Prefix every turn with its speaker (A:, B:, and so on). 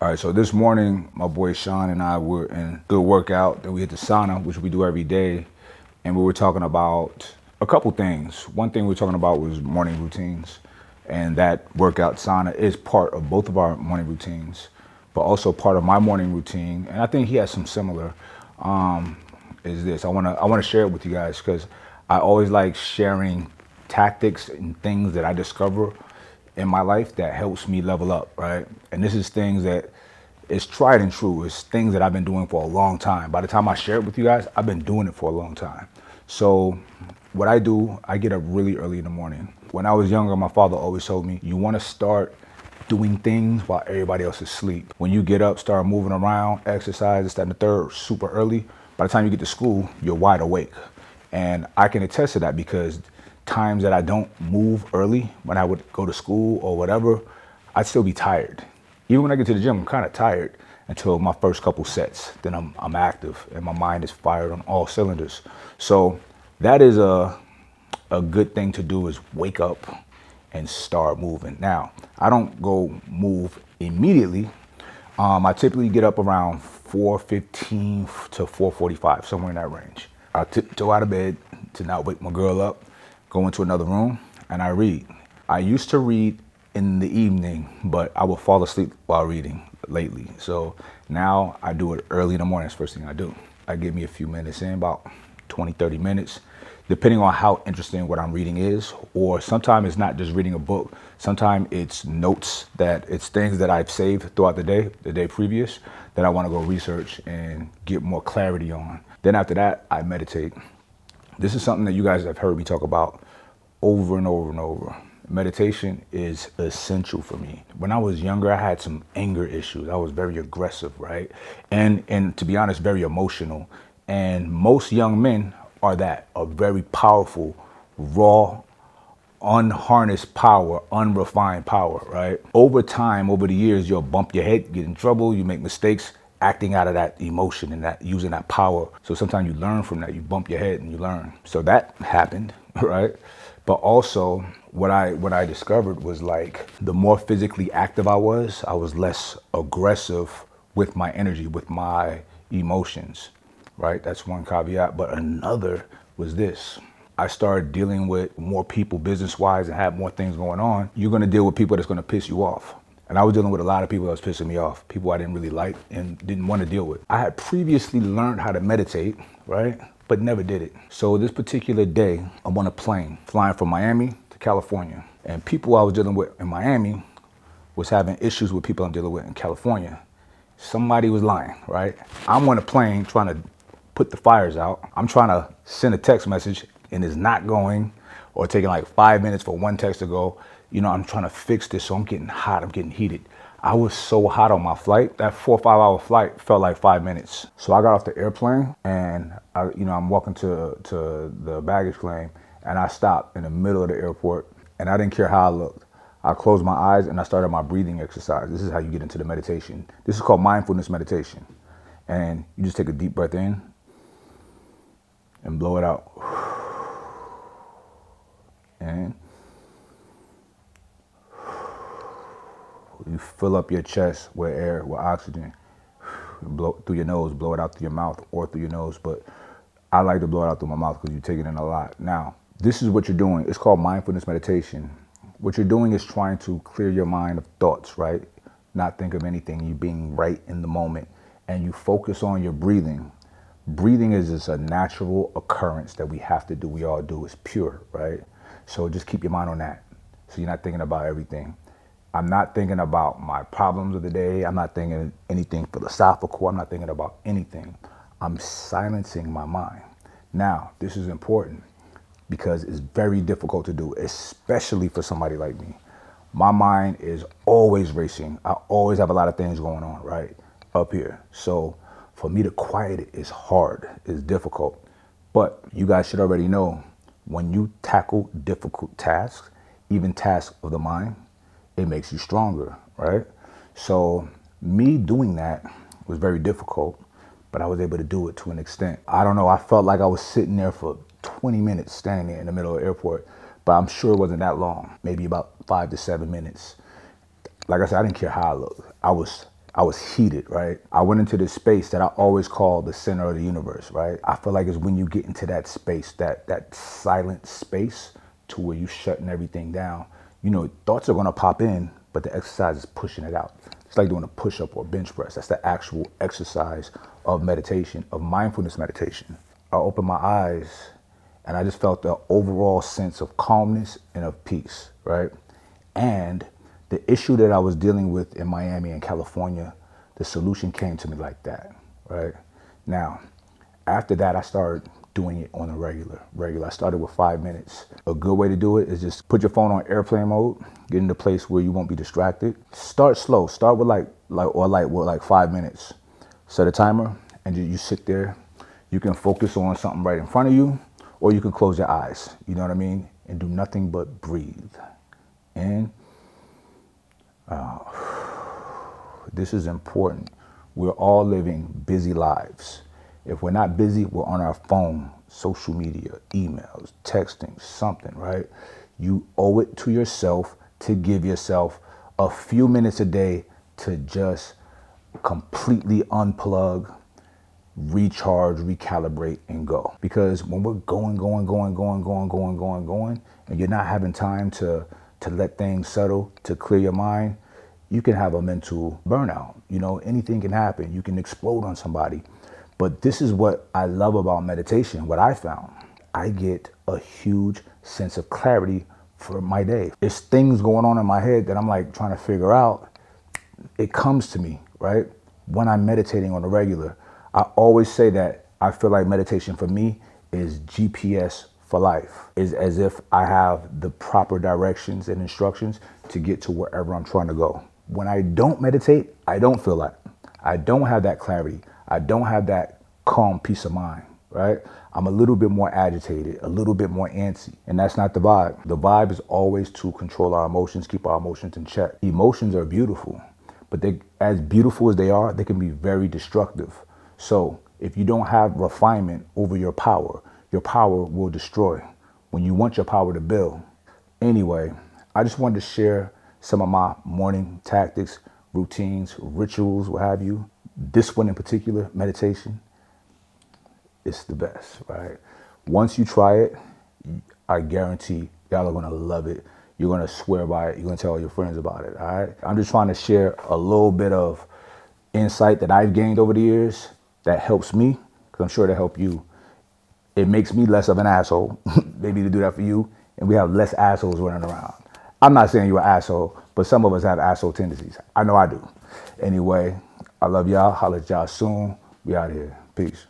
A: All right, so this morning, my boy Sean and I were in good workout. Then we hit the sauna, which we do every day. And we were talking about a couple things. One thing we were talking about was morning routines. And that workout sauna is part of both of our morning routines, but also part of my morning routine. And I think he has some similar, is this. I wanna share it with you guys because I always like sharing tactics and things that I discover in my life that helps me level up, right? And this is things that is tried and true. It's things that I've been doing for a long time. By the time I share it with you guys, I've been doing it for a long time. So what I do, I get up really early in the morning. When I was younger, my father always told me, you want to start doing things while everybody else is asleep. When you get up, start moving around, exercise, this, that, and the third, super early. By the time you get to school, you're wide awake. And I can attest to that because times that I don't move early, when I would go to school or whatever, I'd still be tired. Even when I get to the gym, I'm kind of tired until my first couple sets. Then I'm active and my mind is fired on all cylinders. So that is a good thing to do, is wake up and start moving. Now, I don't go move immediately. I typically get up around 4:15 to 4:45, somewhere in that range. I tiptoe out of bed to not wake my girl up, go into another room, and I read. I used to read in the evening, but I will fall asleep while reading lately. So now I do it early in the morning. It's the first thing I do. I give me a few minutes in, about 20, 30 minutes, depending on how interesting what I'm reading is. Or sometimes it's not just reading a book. Sometimes it's notes, that it's things that I've saved throughout the day previous, that I want to go research and get more clarity on. Then after that, I meditate. This is something that you guys have heard me talk about over and over and over. Meditation is essential for me. When I was younger, I had some anger issues. I was very aggressive, right? And to be honest, very emotional. And most young men are that, are very powerful, raw, unharnessed power, unrefined power, right? Over time, over the years, you'll bump your head, get in trouble, you make mistakes, acting out of that emotion and that using that power. So sometimes you learn from that. You bump your head and you learn. So that happened, right? But also what I discovered was, like, the more physically active I was less aggressive with my energy, with my emotions, right? That's one caveat. But another was this. I started dealing with more people business-wise and had more things going on. You're gonna deal with people that's gonna piss you off. And I was dealing with a lot of people that was pissing me off, people I didn't really like and didn't want to deal with. I had previously learned how to meditate, right? But never did it. So this particular day, I'm on a plane flying from Miami to California. And people I was dealing with in Miami was having issues with people I'm dealing with in California. Somebody was lying, right? I'm on a plane trying to put the fires out. I'm trying to send a text message and it's not going, or taking like 5 minutes for one text to go. You know, I'm trying to fix this, so I'm getting hot, I'm getting heated. I was so hot on my flight. That 4 or 5 hour flight felt like 5 minutes. So I got off the airplane and I'm walking to the baggage claim, and I stopped in the middle of the airport, and I didn't care how I looked. I closed my eyes and I started my breathing exercise. This is how you get into the meditation. This is called Mindfulness Meditation. And you just take a deep breath in and blow it out. And you fill up your chest with air, with oxygen. Blow through your nose, blow it out through your mouth or through your nose. But I like to blow it out through my mouth because you take it in a lot. Now, this is what you're doing. It's called mindfulness meditation. What you're doing is trying to clear your mind of thoughts, right? Not think of anything. You being right in the moment. And you focus on your breathing. Breathing is just a natural occurrence that we have to do. We all do. It's pure, right? So just keep your mind on that. So you're not thinking about everything. I'm not thinking about my problems of the day. I'm not thinking anything philosophical. I'm not thinking about anything. I'm silencing my mind. Now, this is important because it's very difficult to do, especially for somebody like me. My mind is always racing. I always have a lot of things going on, right? Up here. So for me to quiet it is hard, it's difficult. But you guys should already know, when you tackle difficult tasks, even tasks of the mind, it makes you stronger, right? So me doing that was very difficult, but I was able to do it to an extent. I don't know, I felt like I was sitting there for 20 minutes standing there in the middle of the airport, but I'm sure it wasn't that long, maybe about 5 to 7 minutes. Like I said, I didn't care how I looked. I was I was heated, right? I went into this space that I always call the center of the universe, right? I feel like it's when you get into that space, that silent space to where you shutting everything down. You know, thoughts are gonna pop in, but the exercise is pushing it out. It's like doing a push-up or a bench press. That's the actual exercise of meditation, of mindfulness meditation. I opened my eyes and I just felt the overall sense of calmness and of peace, right? And the issue that I was dealing with in Miami and California, the solution came to me like that, right? Now, after that, I started doing it on a regular. I started with 5 minutes. A good way to do it is just put your phone on airplane mode, get in a place where you won't be distracted. Start slow. Start with like 5 minutes. Set a timer, and you sit there. You can focus on something right in front of you, or you can close your eyes. You know what I mean? And do nothing but breathe. In. This is important. We're all living busy lives. If we're not busy, we're on our phone, social media, emails, texting, something, right? You owe it to yourself to give yourself a few minutes a day to just completely unplug, recharge, recalibrate, and go. Because when we're going, and you're not having time to let things settle, to clear your mind, you can have a mental burnout. You know, anything can happen. You can explode on somebody. But this is what I love about meditation, what I found. I get a huge sense of clarity for my day. There's things going on in my head that I'm like trying to figure out. It comes to me, right? When I'm meditating on a regular. I always say that I feel like meditation for me is GPS for life. Is as if I have the proper directions and instructions to get to wherever I'm trying to go. When I don't meditate, I don't feel like, I don't have that clarity. I don't have that calm peace of mind, right? I'm a little bit more agitated, a little bit more antsy, and that's not the vibe. The vibe is always to control our emotions, keep our emotions in check. Emotions are beautiful, but they, as beautiful as they are, they can be very destructive. So if you don't have refinement over your power will destroy when you want your power to build. Anyway, I just wanted to share some of my morning tactics, routines, rituals, what have you. This one in particular, meditation, it's the best, right? Once you try it, I guarantee y'all are gonna love it. You're gonna swear by it. You're gonna tell all your friends about it, all right? I'm just trying to share a little bit of insight that I've gained over the years that helps me, because I'm sure it'll help you. It makes me less of an asshole, maybe to do that for you, and we have less assholes running around. I'm not saying you're an asshole, but some of us have asshole tendencies. I know I do. Anyway, I love y'all. Holla at y'all soon. We out here. Peace.